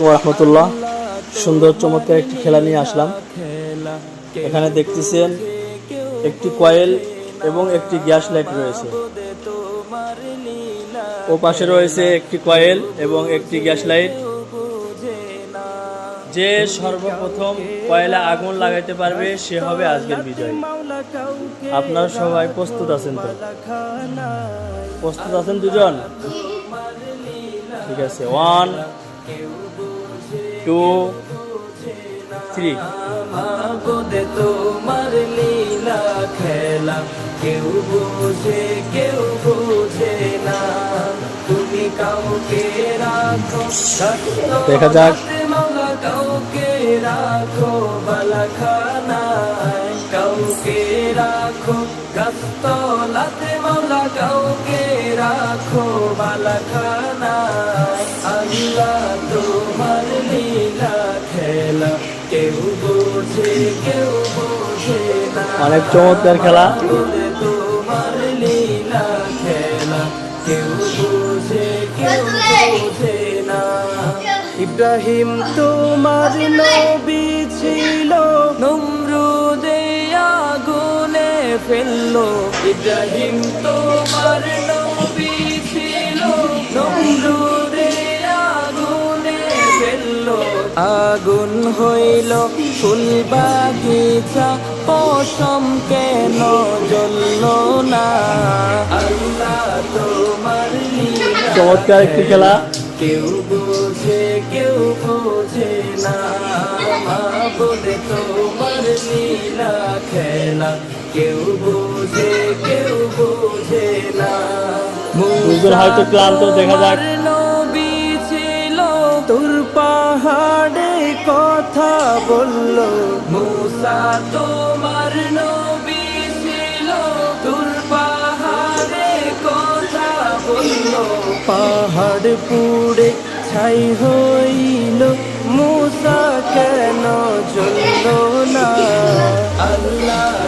রহমতুল্লাহ। সুন্দর চমৎকার একটি খেলা নিয়ে আসলাম। এখানে দেখতেছেন একটি কয়েল এবং একটি গ্যাস লাইট রয়েছে। ও পাশে রয়েছে একটি কয়েল এবং একটি গ্যাস লাইট। যে সর্বপ্রথম কয়েলে আগুন লাগাইতে পারবে সে হবে আজকের বিজয়। আপনারা সবাই প্রস্তুত আছেন তো? প্রস্তুত আছেন দুজন? ঠিক আছে, 1 2 3। তোমার লীলা খেলা কেউ বোঝে কেউ বোঝে না। তুমি কাউকে রাখো দেখা যাক। মাওলা কাউকে রাখো বালাখানায়, কাউকে রাখো গাছতলাতে মাওলা কাউকে রাখো বালাখানায়। আল্লাহ তোমার লীলা খেলা কেউ বোঝে কেউ বোঝে না। অনেক চমৎকার খেলা। তোমার লীলা খেলা কেউ বোঝে কেউ বোঝে না। ইব্রাহিম তোমার নবী ছিল, নমরুদে আগুনে ফেললো। ইব্রাহিম তোমার নবী ছিল, নমরুদে আগুনে ফেললো। আগুন হইল ফুল বাগিচা, পশম কেন জ্বলল না। আল্লাহ তোমার লীলা চমৎকার একটি খেলা। কেউ বোঝে কেউ বোঝে না। মাবুদ তোমার লীলা খেলা কেউ বোঝে কেউ বোঝে না। দুজন হয়তো ক্লান্ত, দেখা যাক। নবী ছিল, তোর পাহাড়ে কথা বলল। মুসা তোমার নবী ছিল, তোর পাহাড়ে কথা বলল। পাহাড় পুড়ে ছাই হইল, মুসা কেন জ্বলল না। আল্লাহ